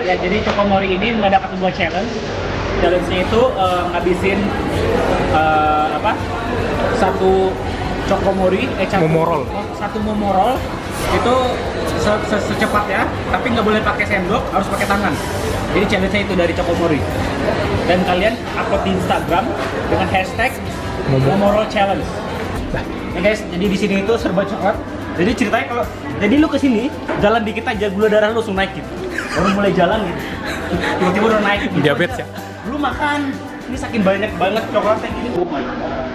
Ya, jadi Chokomori ini mengadakan sebuah challenge. Challenge-nya itu ngabisin apa? Satu Chokomori, Momorol. satu momorol itu secepatnya, tapi nggak boleh pakai sendok, harus pakai tangan. Jadi challenge-nya itu dari Chokomori. Dan kalian upload di Instagram dengan hashtag Momorol Challenge. Ya guys, jadi di sini itu serba coklat. Jadi ceritanya kalau jadi lu kesini jalan dikit aja gula darah lu langsung naik gitu. Baru mulai jalan gitu. Tiba-tiba udah naik gitu. Diabetes ya? Lu makan. Ini saking banyak banget coklatnya gini. Oh my god.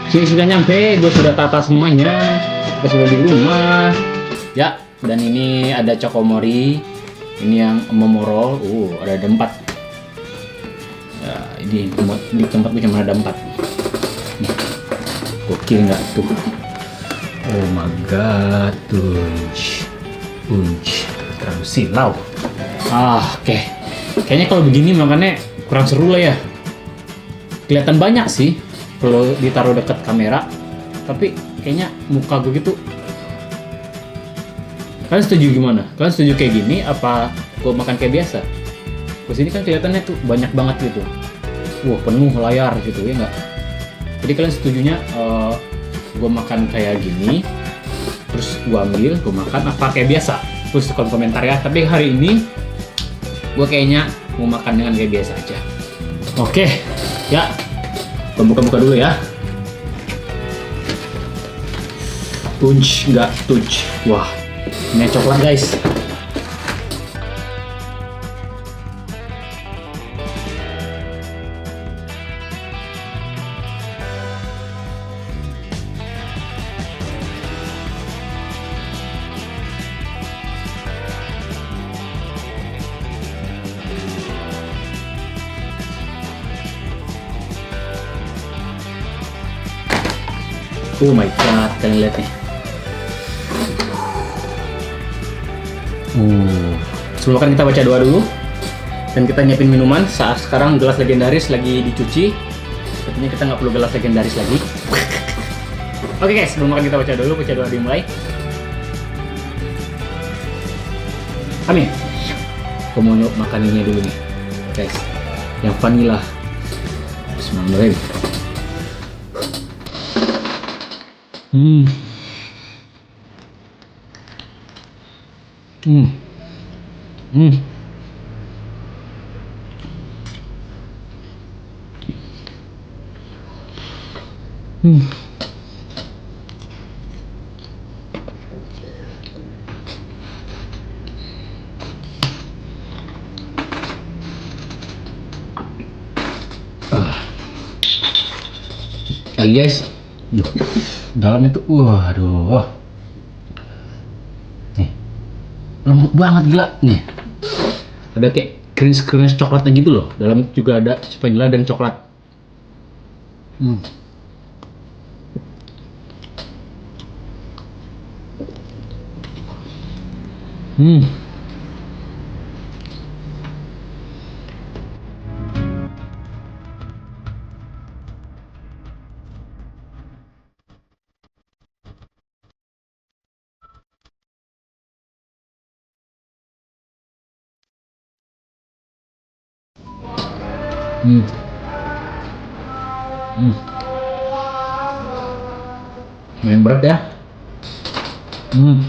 Sini sudah nyampe, gue sudah tata semuanya. Kita sudah di rumah. Ya, dan ini ada Chokomori. Ini yang Momorol. Ada 4. Ya, ini di tempat gue cuma ada 4. Nih, gokil nggak tuh? Oh my god, terlalu silau. Oke. Kayaknya kalau begini makannya kurang seru lah ya. Kelihatan banyak sih kalau ditaruh dekat kamera, tapi kayaknya muka gue gitu. Kalian setuju gimana? Kalian setuju kayak gini apa gue makan kayak biasa? Kesini kan kelihatannya tuh banyak banget gitu. Wah, penuh layar gitu ya nggak? Jadi kalian setujunya gue makan kayak gini, terus gue ambil, gue makan apa kayak biasa? Terus tekan komentar ya. Tapi hari ini gue kayaknya mau makan dengan kayak biasa aja. Oke, ya. Buka-buka dulu ya. Nggak touch. Wah, ini coklat guys. Oh my god, kalian lihat nih. Sebelum makan kita baca doa dulu. Dan kita nyiapin minuman. Saat sekarang gelas legendaris lagi dicuci. Sepertinya kita nggak perlu gelas legendaris lagi. Oke guys, sebelum makan kita baca dulu. Baca doa dimulai. Amin. Aku mau makan ini dulu nih guys. Yang vanilla. Bismillahirrahmanirrahim. Hmm. Lagi guys, dalamnya tuh, waduh, nih, lembut banget gila nih. Ada kayak krimis coklatnya gitu loh. Dalam juga ada vanilla dan coklat. Hmm. Hmm. Yang berat ya. Hmm.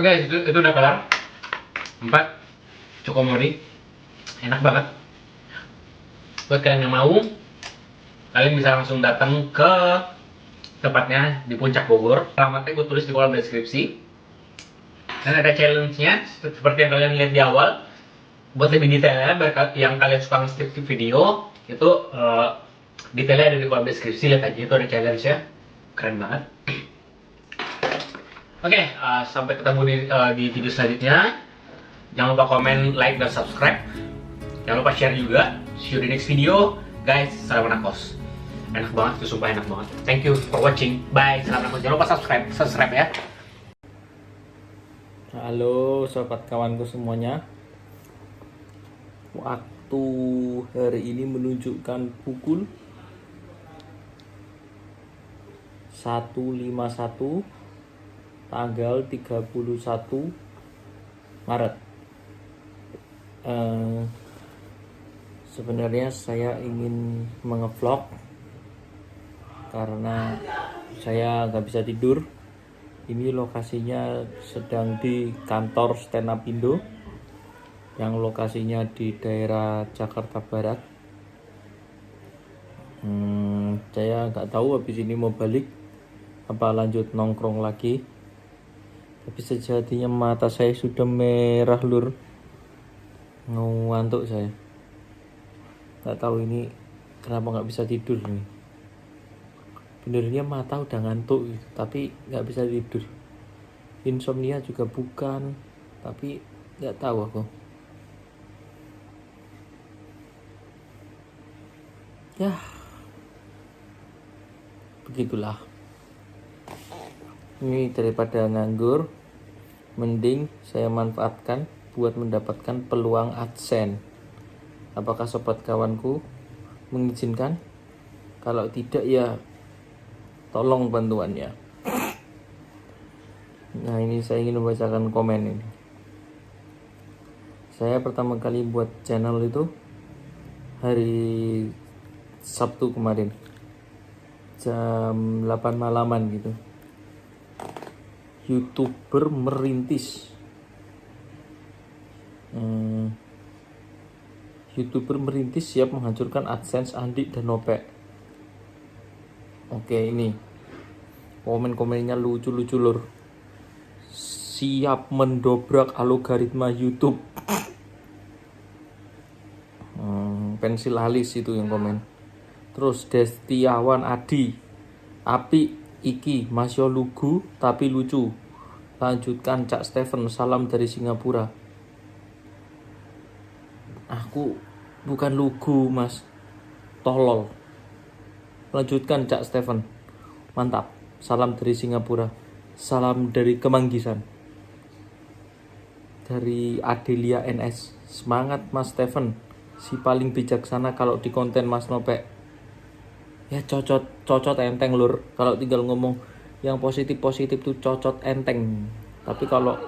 Oke, itu udah kelar. 4 Chokomori. Enak banget. Buat kalian yang mau, kalian bisa langsung datang ke tempatnya di Puncak Bogor. Alamatnya gue tulis di kolom deskripsi. Dan ada challenge-nya seperti yang kalian lihat di awal. Buat lebih detailnya, yang kalian suka nge-skip video itu detailnya ada di kolom deskripsi. Lihat aja, itu ada challenge-nya. Keren banget. Oke, sampai ketemu di video selanjutnya. Jangan lupa komen, like, dan subscribe. Jangan lupa share juga. See you di next video. Guys, salam nakos. Enak banget, itu sumpah enak banget. Thank you for watching. Bye, salam nakos. Jangan lupa subscribe ya. Halo sobat kawanku semuanya. Waktu hari ini menunjukkan pukul 1.51 tanggal 31 Maret. Sebenarnya saya ingin mengevlog karena saya nggak bisa tidur. Ini lokasinya sedang di kantor Stand Up Indo yang lokasinya di daerah Jakarta Barat. Saya nggak tahu habis ini mau balik apa lanjut nongkrong lagi. Tapi sejatinya mata saya sudah merah lur, ngantuk saya. Nggak tahu ini kenapa nggak bisa tidur nih. Benernya mata udah ngantuk gitu, tapi nggak bisa tidur. Insomnia juga bukan, tapi nggak tahu aku. Ya, begitulah. Ini daripada nganggur, mending saya manfaatkan buat mendapatkan peluang AdSense. Apakah sobat kawanku mengizinkan? Kalau tidak ya tolong bantuannya. Nah, ini saya ingin membacakan komen ini. Saya pertama kali buat channel itu hari Sabtu kemarin jam 8 malaman gitu. YouTuber merintis. YouTuber merintis siap menghancurkan AdSense Andi dan Nopek. Oke, ini komen-komennya lucu-lucu lur. Siap mendobrak algoritma YouTube. Pensil alis itu yang komen. Terus Destiawan Adi, api iki masih lugu tapi lucu. Lanjutkan Cak Stephen, salam dari Singapura. Aku bukan lugu mas, tolol. Lanjutkan Cak Stephen. Mantap. Salam dari Singapura. Salam dari Kemanggisan. Dari Adelia NS. Semangat Mas Stephen. Si paling bijaksana kalau di konten Mas Nopek. Ya cocot enteng lur. Kalau tinggal ngomong yang positif tuh cocot enteng. Tapi kalau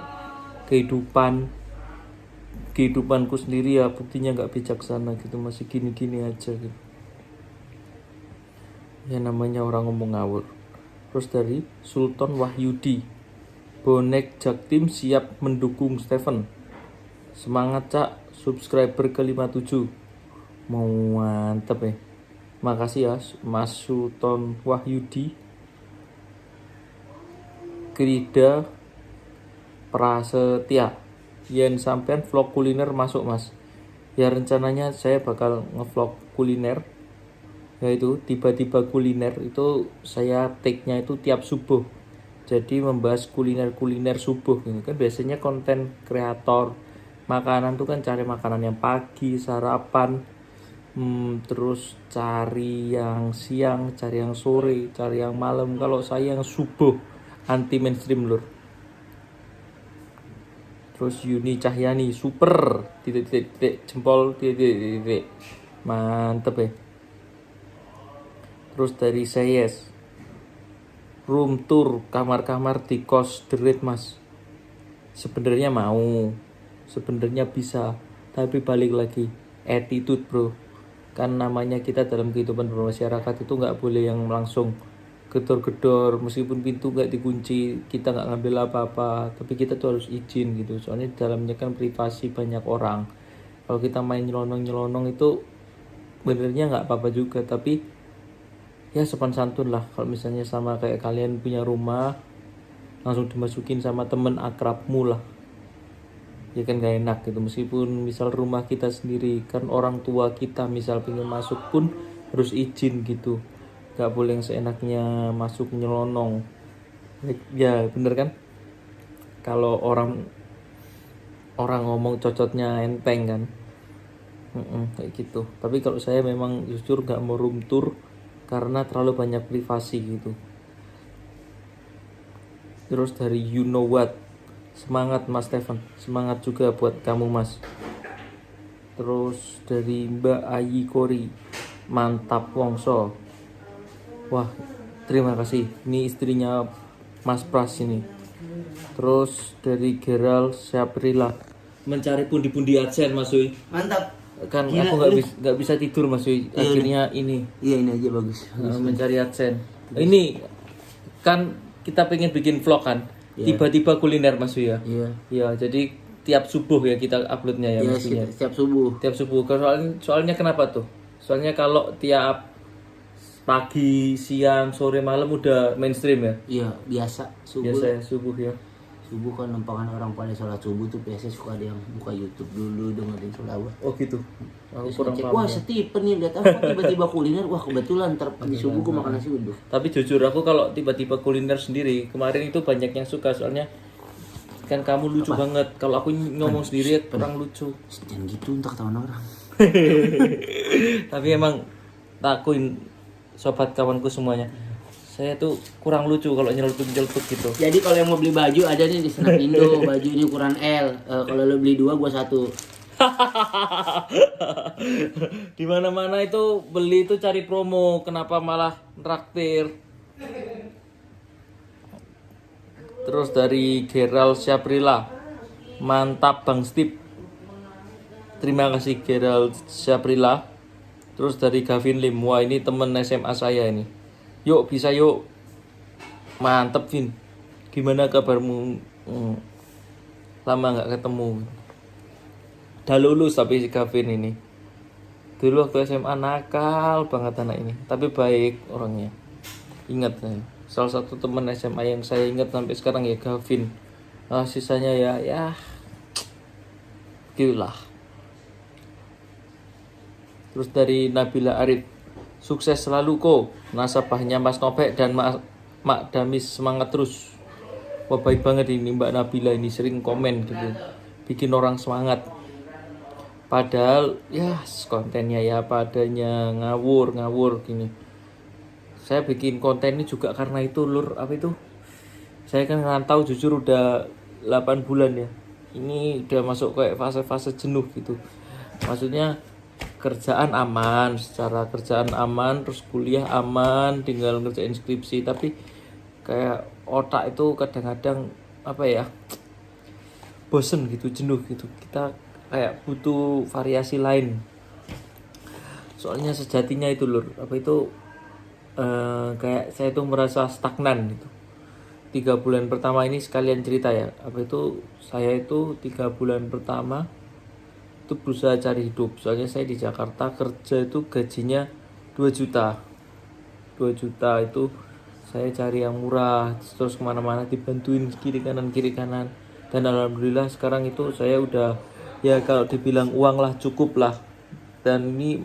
kehidupanku sendiri ya buktinya nggak bijaksana gitu, masih gini-gini aja gitu. Ya namanya orang ngomong ngawur. Terus dari Sultan Wahyudi. Bonek Jaktim siap mendukung Stephen. Semangat Cak, subscriber ke 57. Mau mantep ya. Makasih ya Mas Sultan Wahyudi. Krida Prasetya. Yen sampean vlog kuliner masuk Mas. Ya rencananya saya bakal ngevlog kuliner. Yaitu tiba-tiba kuliner itu saya take-nya itu tiap subuh. Jadi membahas kuliner subuh gitu kan, biasanya konten kreator makanan tuh kan cari makanan yang pagi, sarapan, terus cari yang siang, cari yang sore, cari yang malam. Kalau saya yang subuh, anti mainstream lur. Terus Yuni Cahyani super titik jempol titik mantep ya. Terus dari Sayes, room tour kamar-kamar di kos derit Mas. Sebenarnya mau, sebenarnya bisa, tapi balik lagi attitude bro. Kan namanya kita dalam kehidupan bermasyarakat itu nggak boleh yang langsung gedor-gedor, meskipun pintu nggak dikunci, kita nggak ngambil apa-apa, tapi kita tuh harus izin gitu. Soalnya di dalamnya kan privasi banyak orang. Kalau kita main nyelonong itu benernya nggak apa-apa juga, tapi ya sopan santun lah. Kalau misalnya sama kayak kalian punya rumah, langsung dimasukin sama temen akrabmu lah, ya kan gak enak gitu. Meskipun misal rumah kita sendiri, kan orang tua kita misal pengen masuk pun harus izin gitu, gak boleh yang seenaknya masuk nyelonong. Ya bener kan, kalau orang ngomong cocotnya enteng kan. Kayak gitu. Tapi kalau saya memang jujur gak mau room tour karena terlalu banyak privasi gitu. Terus dari You Know What, semangat Mas Stephen, semangat juga buat kamu Mas. Terus dari Mbak Ayi Kori, mantap Wongso. Wah terima kasih, ini istrinya Mas Pras ini. Terus dari Gerald Syaprila, mencari pundi-pundi AdSense Mas Uy. Mantap. Kan Gila, aku nggak bisa tidur Mas Uy. Akhirnya ini Iya, ini aja bagus. mencari AdSense. Ini kan kita pengen bikin vlog kan, Iya. tiba-tiba kuliner Mas Uy ya. Iya. Ya jadi tiap subuh ya kita uploadnya ya Iya, maksudnya. setiap subuh. Tiap subuh. Soalnya kenapa tuh? Soalnya kalau tiap pagi, siang, sore, malam udah mainstream ya. Iya, biasa subuh. Biasa ya subuh ya. Subuh kan nempangan orang pada sholat subuh tuh biasanya suka ada yang buka YouTube dulu dengerin sholawat. Oh gitu. Aku Terus kurang ngecek, paham. wah Ya. Stephen nih lihat apa tiba-tiba kuliner, wah kebetulan ntar pagi subuh gue makan nasi uduk. Tapi jujur aku kalau tiba-tiba kuliner sendiri, kemarin itu banyak yang suka soalnya kan kamu lucu banget. Kalau aku ngomong sendiri ya kurang lucu. Jangan gitu ntar ketahuan orang. Tapi emang takuin sobat kawanku semuanya. Saya tuh kurang lucu kalau nyeletuk gitu. Jadi kalau yang mau beli baju ada nih di Senapindo, baju ini ukuran L. Kalau lo beli 2 gua 1. Di mana-mana itu beli itu cari promo, kenapa malah traktir? Terus dari Gerald Syaprila, mantap Bang Steve. Terima kasih Gerald Syaprila. Terus dari Gavin Lim, wah ini temen SMA saya ini. Yuk bisa yuk. Mantep Vin. Gimana kabarmu? Lama nggak ketemu. Udah lulus tapi si Gavin ini. Dulu waktu SMA nakal banget anak ini, tapi baik orangnya. Ingat saya. Salah satu teman SMA yang saya ingat sampai sekarang ya Gavin. Sisanya ya gitulah. Terus dari Nabila Arif, sukses selalu kok, nasabahnya Mas Nopek dan Mak Damis semangat terus. Wah baik banget ini Mbak Nabila ini, sering komen gitu, bikin orang semangat. Padahal ya kontennya ya padanya ngawur gini. saya bikin konten ini juga karena itu lur, apa itu, saya kan ngerantau jujur udah 8 bulan ya. Ini udah masuk kayak fase-fase jenuh gitu. Maksudnya kerjaan aman, secara kerjaan aman, terus kuliah aman, tinggal ngerjain skripsi, tapi kayak otak itu kadang-kadang apa ya, bosen gitu, jenuh gitu. Kita kayak butuh variasi lain. Soalnya sejatinya itu lur, apa itu, kayak saya tuh merasa stagnan gitu. 3 bulan pertama ini sekalian cerita ya, apa itu, saya itu 3 bulan pertama itu berusaha cari hidup. Soalnya saya di Jakarta kerja itu gajinya 2 juta 2 juta itu saya cari yang murah, terus kemana-mana dibantuin kiri kanan. Dan alhamdulillah sekarang itu saya udah, ya kalau dibilang uang lah cukup lah. Dan ini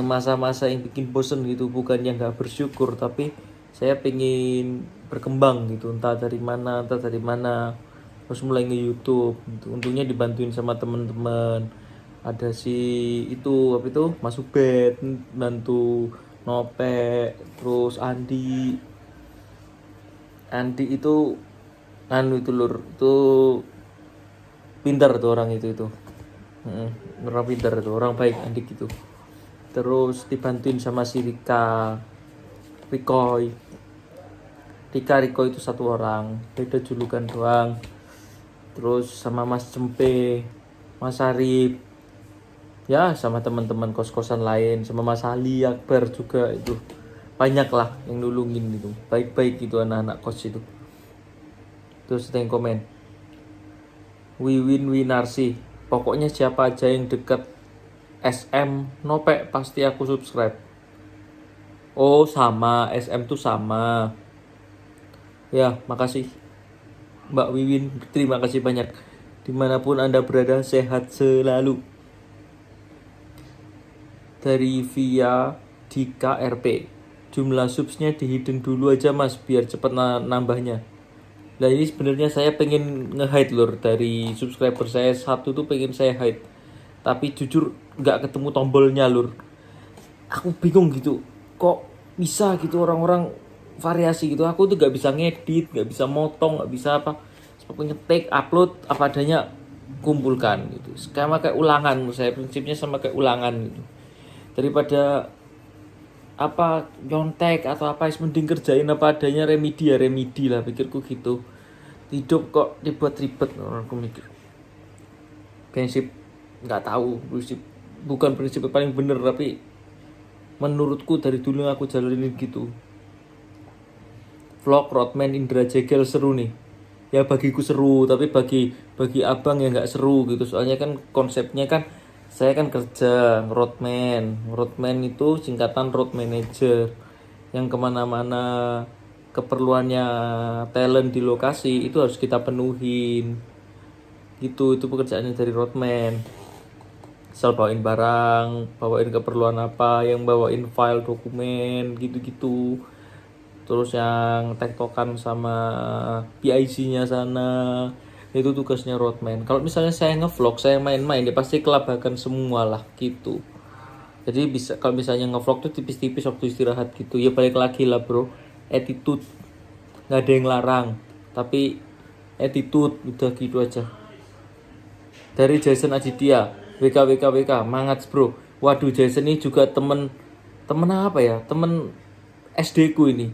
masa-masa yang bikin bosen gitu, bukan yang gak bersyukur, tapi saya pengen berkembang gitu, entah dari mana, terus mulai nge-YouTube gitu. Untungnya dibantuin sama temen-temen, ada si itu apa itu Mas Ubed bantu, Nope, terus Andi itu itu lur, itu pintar tuh orang itu orang pintar tuh, orang baik Andi gitu. Terus dibantuin sama si Riko itu 1 orang, beda julukan doang. Terus sama Mas Cempe, Mas Arif, ya sama teman-teman kos-kosan lain, sama Mas Ali Akbar juga, itu banyak lah yang nulungin gitu, baik-baik gitu anak-anak kos itu. Terus ada yang komen, Winarsi, pokoknya siapa aja yang deket SM Nope pasti aku subscribe. Oh sama, SM tuh sama. Ya makasih Mbak Wiwin, terima kasih banyak. Dimanapun Anda berada, sehat selalu. Dari via Dika RP, jumlah subsnya dihidden dulu aja mas, biar cepet nambahnya. Nah ini sebenarnya saya pengen nge-hide lur, dari subscriber saya 1 tuh pengen saya hide, tapi jujur nggak ketemu tombolnya lur. Aku bingung gitu, kok bisa gitu orang-orang variasi gitu. Aku tuh nggak bisa ngedit, nggak bisa motong, nggak bisa apa, pokoknya take, upload apa adanya, kumpulkan gitu. Sama kayak ulangan, saya prinsipnya sama kayak ulangan gitu. Daripada apa nyontek atau apa, mending kerjain apa adanya, remedi lah, pikirku gitu. Hidup kok dibuat ribet, aku mikir. Prinsip nggak tahu, bukan prinsip paling bener, tapi menurutku dari dulu aku jalanin gitu. Vlog Roadman Indra Jegel seru nih. Ya bagiku seru, tapi bagi abang ya nggak seru gitu. Soalnya kan konsepnya kan, saya kan kerja roadman itu singkatan road manager, yang kemana-mana keperluannya talent di lokasi itu harus kita penuhin gitu. Itu pekerjaannya dari roadman. Misal bawain barang, bawain keperluan apa, yang bawain file dokumen gitu-gitu. Terus yang tektokan sama PIC-nya sana, itu tugasnya roadman. Kalau misalnya saya ngevlog, saya main-main, ya pasti kelabakan semua lah gitu. Jadi bisa, kalau misalnya ngevlog tuh tipis-tipis waktu istirahat gitu. Ya balik lagi lah bro, attitude, nggak ada yang larang, tapi attitude udah gitu aja. Dari Jason Aditya, WK, mangat bro. Waduh, Jason ini juga temen apa ya, temen SD ku ini,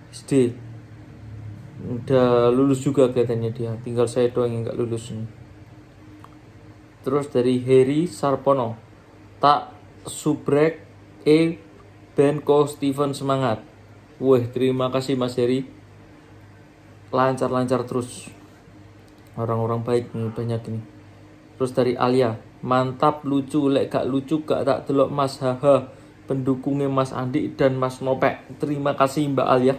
SD udah lulus juga katanya dia, tinggal saya doang yang nggak lulus nih. Terus dari Heri Sarpono, tak subrek Benko Steven semangat. Wah terima kasih Mas Heri, lancar terus, orang-orang baik nih banyak ini. Terus dari Alia, mantap, lucu, lek gak lucu gak tak delok mas, haha, pendukungnya Mas Andi dan Mas Nopek. Terima kasih Mbak Alia,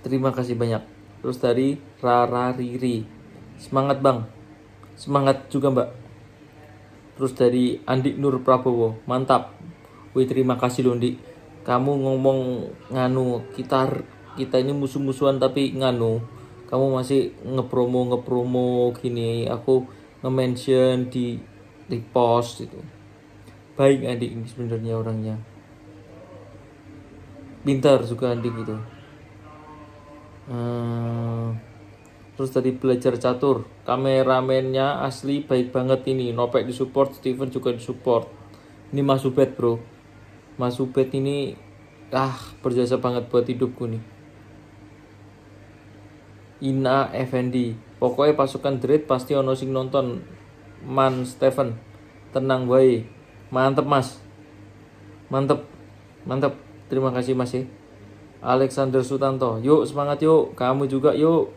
terima kasih banyak. Terus dari Rara Riri, semangat bang, semangat juga mbak. Terus dari Andi Nur Prabowo, mantap. Wih terima kasih loh Andi, kamu ngomong nganu, kita ini musuh-musuhan tapi nganu, kamu masih ngepromo gini, aku nge-mention di repost itu. Baik Andi ini sebenarnya orangnya. Pintar juga Andi gitu. Terus tadi belajar catur. Kameramennya asli baik banget ini. Nopek disupport, Steven juga disupport. Ini Mas Ubed bro. Mas Ubed ini berjasa banget buat hidupku nih. Ina Effendi. Pokoknya pasukan Dread pasti ono sing nonton. Man Steven. Tenang wae. Mantep Mas. Mantep. Terima kasih Mas ya. Alexander Sutanto. Yuk semangat yuk. Kamu juga yuk.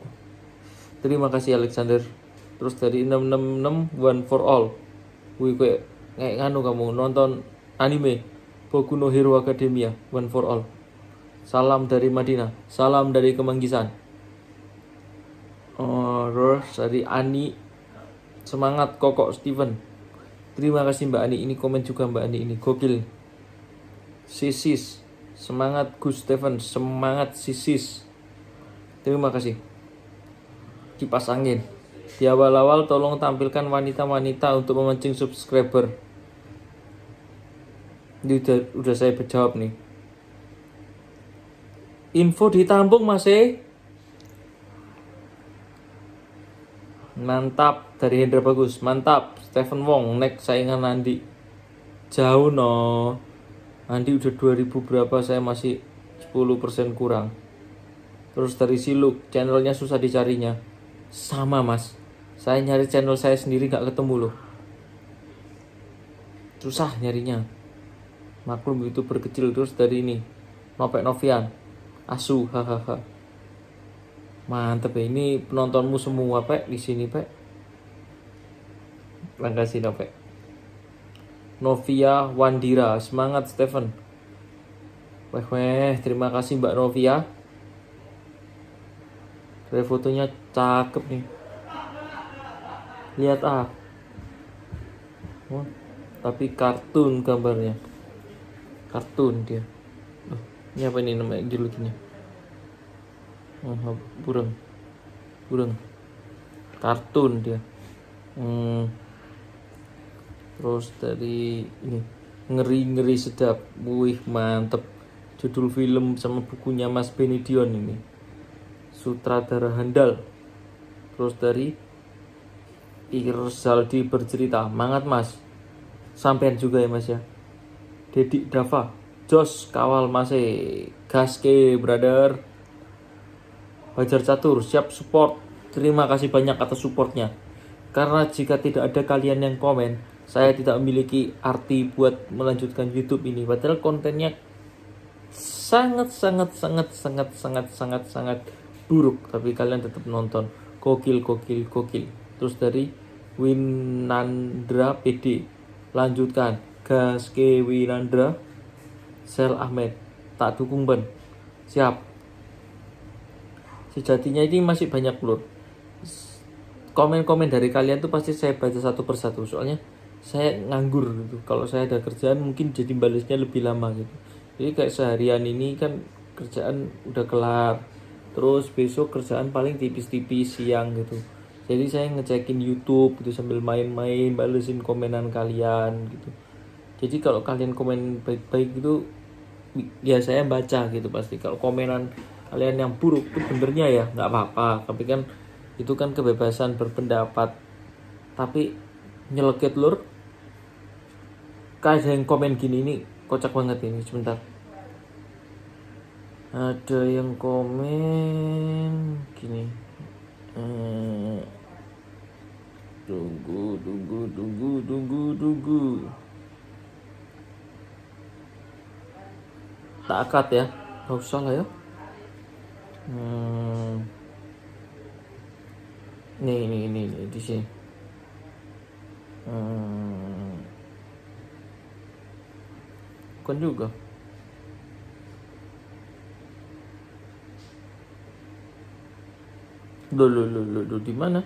Terima kasih Alexander. Terus dari 666 One for All. Wih kayak nganu kamu nonton anime Boku no Hero Academia One for All. Salam dari Madinah. Salam dari Kemanggisan. Terus dari Ani. Semangat Kokok Steven. Terima kasih Mbak Ani. Ini komen juga Mbak Ani ini gokil. Sisis. Semangat Gus Steven. Semangat Sisis. Terima kasih. Kipas angin. Di awal-awal tolong tampilkan wanita-wanita untuk memancing subscriber. Ini udah saya berjawab nih. Info ditampung Mas Mantap dari Hendra Bagus. Mantap Stephen Wong. Next saingan Andi. Jauh no. Andi udah 2000 berapa, saya masih 10% kurang. Terus dari Siluk, channelnya susah dicarinya. Sama Mas, saya nyari channel saya sendiri gak ketemu loh. Susah nyarinya. Maklum itu berkecil. Terus dari ini Nopek Novian. Asu hahaha. Mantep ya, ini penontonmu semua Pek di sini Pek. Terima kasih Nopek. Novia Wandira, semangat Stephen. Terima kasih Mbak Novia. Fotonya cakep nih. Lihat tapi kartun gambarnya. Kartun dia. Ini apa ini namanya julukinya? Burung. Kartun dia. Terus dari ini ngeri sedap. Wih mantep. Judul film sama bukunya Mas Benedion ini. Sutradara handal. Terus dari Irzaldi bercerita. Mangat Mas. Sampean juga ya Mas ya. Dedik Dava. Jos kawal Mas gaske brother. Bajar Catur siap support. Terima kasih banyak atas supportnya. Karena jika tidak ada kalian yang komen, saya tidak memiliki arti buat melanjutkan YouTube ini. Padahal kontennya sangat buruk, tapi kalian tetap nonton. Gokil. Terus dari Winandra PD. Lanjutkan. Gaske Winandra. Sel Ahmed. Tak dukung Ben. Siap. Sejatinya ini masih banyak lur. Komen-komen dari kalian tuh pasti saya baca satu persatu. Soalnya saya nganggur gitu. Kalau saya ada kerjaan mungkin jadi balasnya lebih lama gitu. Jadi kayak seharian ini kan kerjaan udah kelar. Terus besok kerjaan paling tipis-tipis siang gitu. Jadi saya ngecekin YouTube gitu sambil main-main, balesin komenan kalian gitu. Jadi kalau kalian komen baik-baik gitu, ya saya baca gitu pasti. Kalau komenan kalian yang buruk itu benernya ya nggak apa-apa. Tapi kan itu kan kebebasan berpendapat. Tapi nyeleket lur. Kayak yang komen gini ini kocak banget ini. Sebentar. Ada yang komen gini. Tunggu. Tak akad ya. Gak usah lah ya. Nih di sini. Bukan juga. Loh, di mana?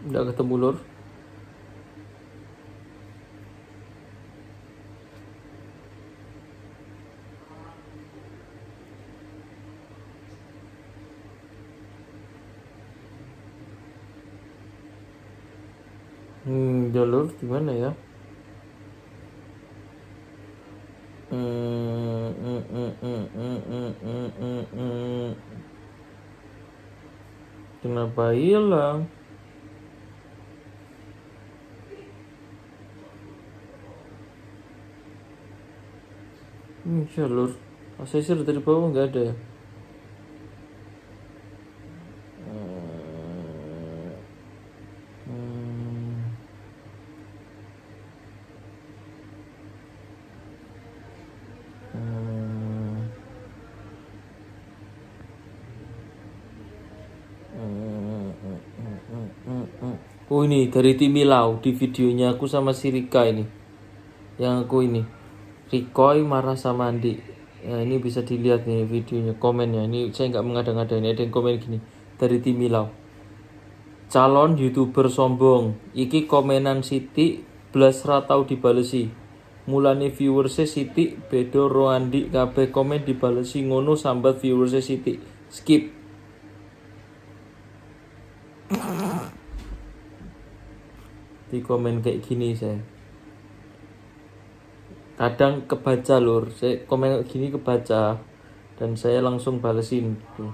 Nggak ketemu lur. Jalur gimana ya? Hmm, hmm, hmm, hmm, hmm, hmm, hmm, hmm, hmm. Kenapa hilang? Jalur ACC dari bawah nggak ada ya? Hmm, hmm, Oh ini dari Timilau di videonya aku sama si Rika ini. Yang aku ini Rikoy marah sama Andi. Nah, ini bisa dilihat nih videonya, komennya. Ini saya nggak mengada-ngada, ini ada yang komen gini dari Timilau. Calon YouTuber sombong. Iki komenan Siti blas ra tau dibalesi. Mulane viewersnya Siti bedo ro Andi kabeh komen dibalesi ngono sambat viewersnya Siti. Skip. Di komen kayak gini saya. Kadang kebaca lur, saya komen kayak gini kebaca dan saya langsung balesin gitu.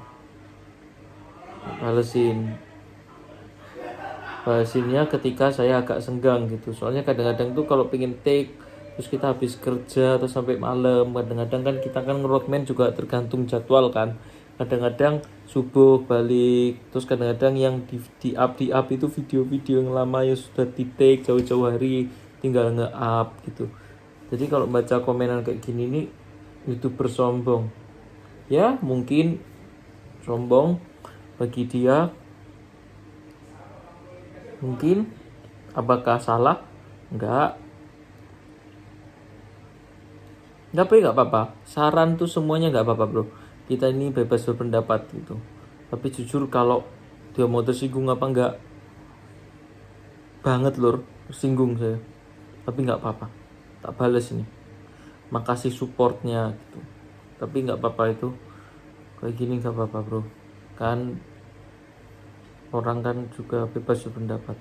Balesinnya ketika saya agak senggang gitu. Soalnya kadang-kadang tuh kalau pengen take terus kita habis kerja atau sampai malam, kadang-kadang kan kita kan ngeroadman juga tergantung jadwal kan. Kadang-kadang subuh balik, terus kadang-kadang yang di up itu video-video yang lama yang sudah di take jauh-jauh hari tinggal nge-up gitu. Jadi kalau baca komenan kayak gini nih YouTuber sombong. Ya, mungkin sombong bagi dia. Mungkin apakah salah? Enggak. Tapi nggak apa-apa. Saran tuh semuanya nggak apa-apa bro. Kita ini bebas berpendapat gitu. Tapi jujur kalau dia mau tersinggung apa enggak, banget lur, tersinggung saya. Tapi nggak apa-apa. Tak balas ini. Makasih supportnya gitu. Tapi nggak apa-apa itu. Kayak gini nggak apa-apa bro. Kan orang kan juga bebas berpendapat.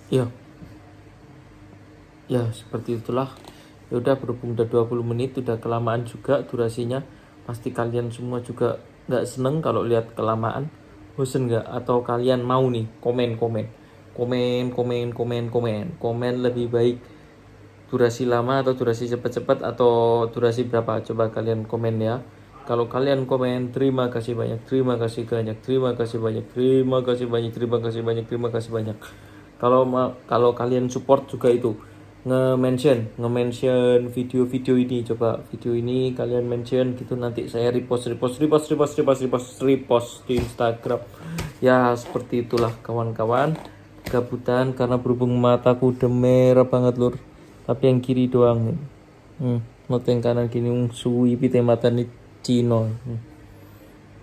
Iya. Ya seperti itulah. Ya udah berhubung udah 20 menit udah kelamaan juga durasinya. Pasti kalian semua juga nggak seneng kalau lihat kelamaan. Bosen nggak? Atau kalian mau nih komen lebih baik durasi lama atau durasi cepat-cepat atau durasi berapa? Coba kalian komen ya. Kalau kalian komen terima kasih banyak, terima kasih banyak, terima kasih banyak, terima kasih banyak, terima kasih banyak, terima kasih banyak. Kalau kalian support juga itu nge-mention video-video ini, coba video ini kalian mention gitu, nanti saya repost di Instagram. Ya seperti itulah kawan-kawan. Gabutan karena berhubung mataku udah merah banget lur. Tapi yang kiri doang. Not yang kanan gini suwi pite mata nih Cino.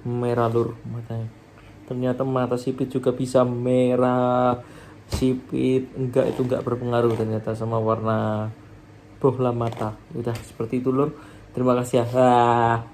Merah lur matanya. Ternyata mata sipit juga bisa merah. Sipit enggak, itu enggak berpengaruh ternyata sama warna bohlam mata. Udah seperti itu lur. Terima kasih ya.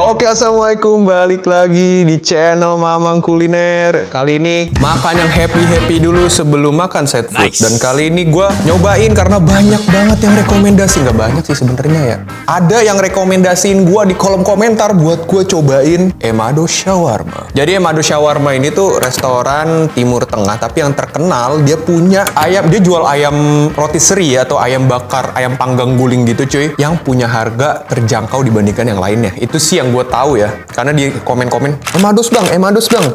Oke, assalamualaikum. Balik lagi di channel Mamang Kuliner. Kali ini makan yang happy dulu sebelum makan set food. Dan kali ini gue nyobain karena banyak banget yang rekomendasi. Nggak banyak sih sebenarnya ya. Ada yang rekomendasiin gue di kolom komentar buat gue cobain Emado Shawarma. Jadi Emado Shawarma ini tuh restoran Timur Tengah, tapi yang terkenal dia punya ayam. Dia jual ayam rotisserie atau ayam bakar, ayam panggang guling gitu cuy. Yang punya harga terjangkau dibandingkan yang lainnya. Itu sih yang gue tahu ya, karena di komen-komen Emados bang.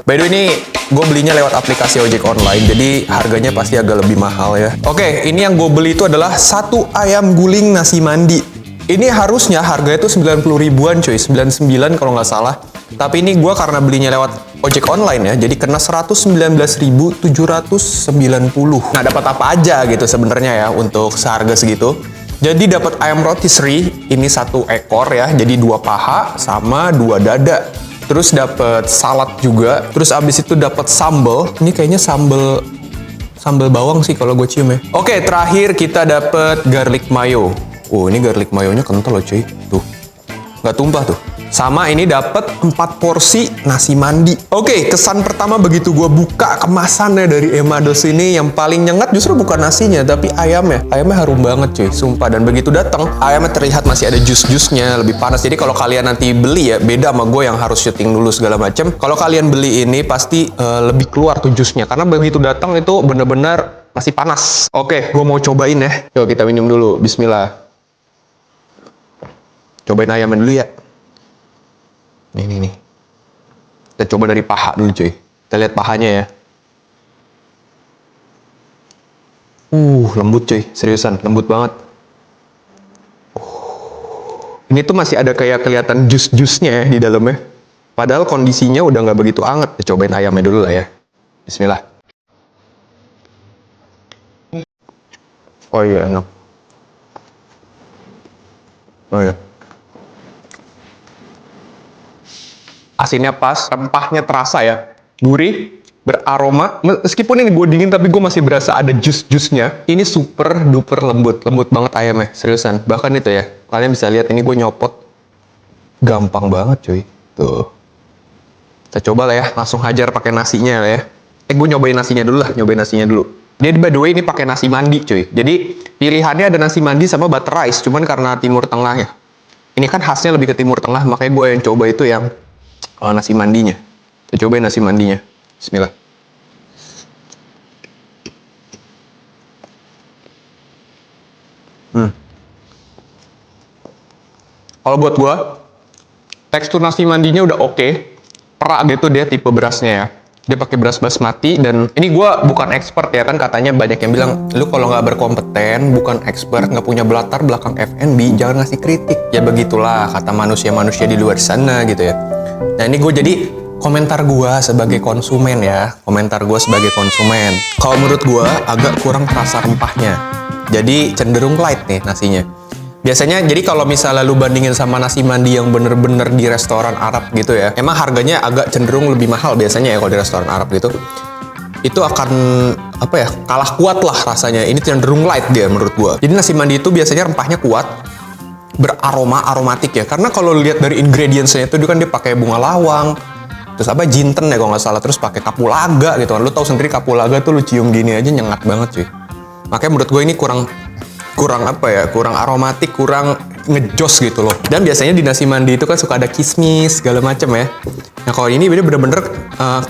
By the way ini gue belinya lewat aplikasi ojek online, jadi harganya pasti agak lebih mahal ya. Oke, ini yang gue beli itu adalah satu ayam guling nasi mandi. Ini harusnya harganya itu 90 ribuan cuy, 99 kalau nggak salah. Tapi ini gue karena belinya lewat ojek online ya, jadi kena 119.790. Nah dapat apa aja gitu sebenarnya ya untuk seharga segitu. Jadi dapat ayam rotisserie, ini 1 ekor ya, jadi 2 paha sama 2 dada. Terus dapat salad juga, terus abis itu dapat sambal. Ini kayaknya sambal bawang sih kalau gue cium ya. Oke, terakhir kita dapat garlic mayo. Oh, ini garlic mayonya kental loh cuy. Tuh, nggak tumpah tuh. Sama ini dapat 4 porsi nasi mandi. Oke, kesan pertama begitu gue buka kemasannya dari Emados ini, yang paling nyengat justru bukan nasinya, tapi ayamnya. Ayamnya harum banget cuy, sumpah. Dan begitu datang, ayamnya terlihat masih ada jus-jusnya, lebih panas. Jadi kalau kalian nanti beli ya, beda sama gue yang harus syuting dulu segala macem. Kalau kalian beli ini pasti lebih keluar tuh jusnya, karena begitu datang itu bener-bener masih panas. Oke, gue mau cobain ya. Yuk kita minum dulu, bismillah. Cobain ayamnya dulu ya. Nih. Kita coba dari paha dulu cuy. Kita lihat pahanya ya. Lembut cuy. Seriusan, lembut banget. Ini tuh masih ada kayak kelihatan jus-jusnya ya di dalamnya. Padahal kondisinya udah nggak begitu hangat. Kita cobain ayamnya dulu lah ya. Bismillah. Oh iya, enak. Oh iya. Asinnya pas, rempahnya terasa ya, gurih, beraroma. Meskipun ini gue dingin, tapi gue masih berasa ada jus-jusnya. Ini super duper lembut banget ayamnya, seriusan. Bahkan itu ya, kalian bisa lihat ini gue nyopot, gampang banget cuy. Tuh, kita coba lah ya, langsung hajar pakai nasinya lah ya. Gue nyobain nasinya dulu lah, Dia by the way ini pakai nasi mandi cuy. Jadi pilihannya ada nasi mandi sama butter rice, cuman karena Timur Tengah ya. Ini kan khasnya lebih ke Timur Tengah, makanya gue yang coba itu yang nasi mandinya. Kita cobain nasi mandinya. Bismillah. Kalau buat gua, tekstur nasi mandinya udah oke. Perak gitu dia tipe berasnya ya. Dia pakai beras basmati, dan ini gua bukan expert ya, kan katanya banyak yang bilang lu kalau nggak berkompeten, bukan expert, nggak punya latar belakang F&B, jangan ngasih kritik. Ya begitulah kata manusia-manusia di luar sana gitu ya. Nah ini gue jadi komentar gue sebagai konsumen ya. Kalau menurut gue agak kurang terasa rempahnya. Jadi cenderung light nih nasinya. Biasanya jadi kalau misalnya lu bandingin sama nasi mandi yang bener-bener di restoran Arab gitu ya, emang harganya agak cenderung lebih mahal biasanya ya kalau di restoran Arab gitu. Itu akan apa ya, kalah kuat lah rasanya. Ini cenderung light dia menurut gue. Jadi nasi mandi itu biasanya rempahnya kuat, aromatik ya, karena kalau lihat dari ingredientsnya itu kan dia pakai bunga lawang, terus apa jinten ya kalau nggak salah, terus pakai kapulaga gitu kan. Lu tahu sendiri kapulaga tuh lu cium gini aja nyengat banget cuy. Makanya menurut gue ini kurang apa ya, kurang aromatik, kurang ngejos gitu loh. Dan biasanya di nasi mandi itu kan suka ada kismis segala macem ya. Nah kalau ini bener-bener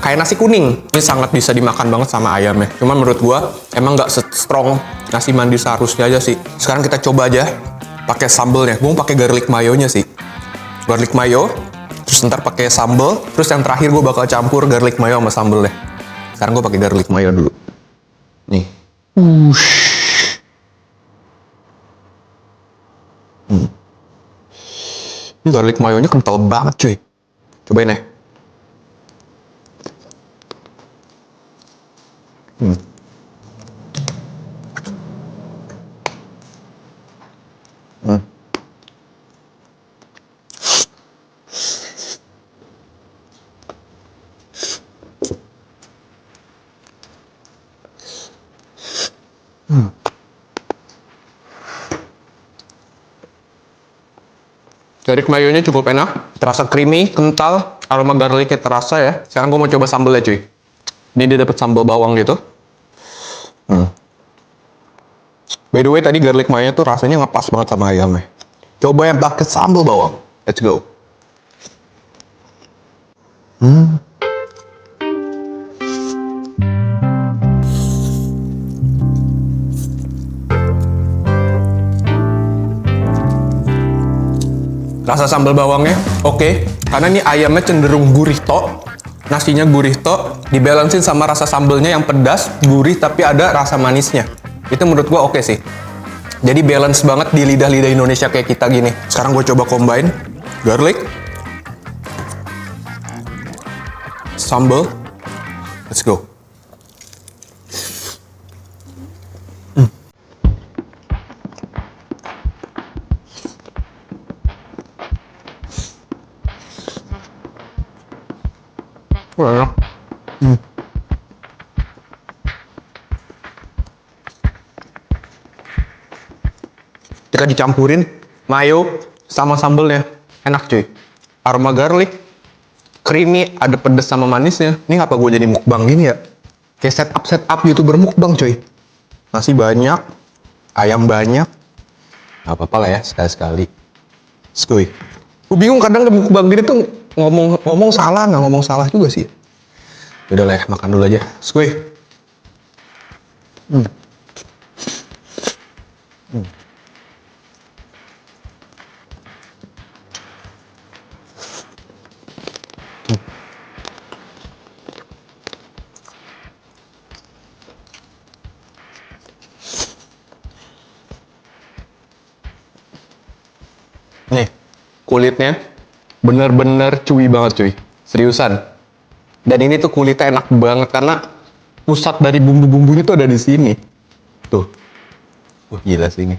kayak nasi kuning. Ini sangat bisa dimakan banget sama ayamnya. Cuman menurut gue emang nggak strong nasi mandi seharusnya aja sih. Sekarang kita coba aja pakai sambelnya. Gue pakai garlic mayonya sih. Garlic mayo, terus ntar pakai sambel, terus yang terakhir gue bakal campur garlic mayo sama sambel deh. Sekarang gue pakai garlic mayo dulu. Nih. Ini garlic mayonya kental banget cuy. Cobain ya. Garlic mayonya cukup enak, terasa creamy, kental, aroma garlicnya terasa ya. Sekarang gue mau coba sambelnya cuy. Ini dia dapat sambal bawang gitu. By the way tadi garlic mayonya tuh rasanya ngepas banget sama ayamnya. Coba yang pakai sambal bawang. Let's go. Rasa sambal bawangnya oke, karena ini ayamnya cenderung gurih tok, nasinya gurih tok, dibalansin sama rasa sambelnya yang pedas, gurih tapi ada rasa manisnya. Itu menurut gua oke sih. Jadi balance banget di lidah-lidah Indonesia kayak kita gini. Sekarang gue coba combine garlic, sambal, let's go. Enak. Ketika dicampurin mayo sama sambelnya, enak cuy. Aroma garlic, creamy, ada pedas sama manisnya. Ini ngapa gue jadi mukbang gini ya? Kayak setup YouTuber mukbang cuy. Nasi banyak, ayam banyak. Gak apa-apa lah ya, sekali-sekali. Skuy. Gue bingung kadang mukbang gini tuh ngomong salah, nggak ngomong salah juga sih. Udah lah ya, makan dulu aja. Skuy. Nih, kulitnya bener-bener cuy banget cuy. Seriusan. Dan ini tuh kulitnya enak banget karena pusat dari bumbu-bumbunya tuh ada di sini. Tuh. Wah, gila sih ini.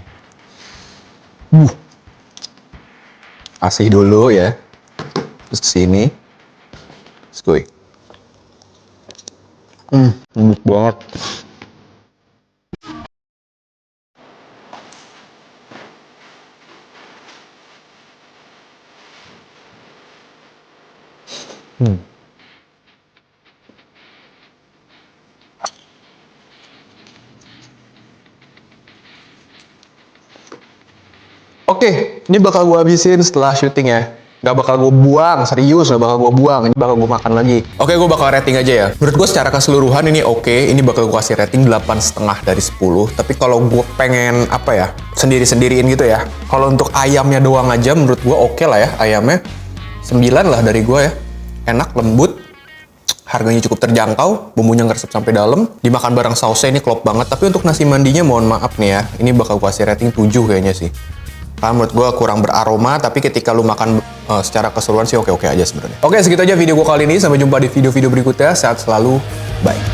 Kasih dulu ya. Terus ke sini. Skuy. Enak banget. Oke, ini bakal gue habisin setelah syuting ya. Gak bakal gue buang, serius gak bakal gue buang. Ini bakal gue makan lagi. Oke, gue bakal rating aja ya. Menurut gue secara keseluruhan ini oke. Ini bakal gue kasih rating 8,5 dari 10. Tapi kalau gue pengen apa ya, sendiri-sendiriin gitu ya. Kalau untuk ayamnya doang aja menurut gue oke lah ya. Ayamnya 9 lah dari gue ya. Enak, lembut. Harganya cukup terjangkau, bumbunya ngeresep sampai dalam. Dimakan bareng sausnya ini klop banget. Tapi untuk nasi mandinya mohon maaf nih ya. Ini bakal gue kasih rating 7 kayaknya sih. Karena menurut gue kurang beraroma, tapi ketika lu makan secara keseluruhan sih oke-oke aja sebenarnya. Oke, segitu aja video gue kali ini. Sampai jumpa di video-video berikutnya. Sehat selalu. Bye.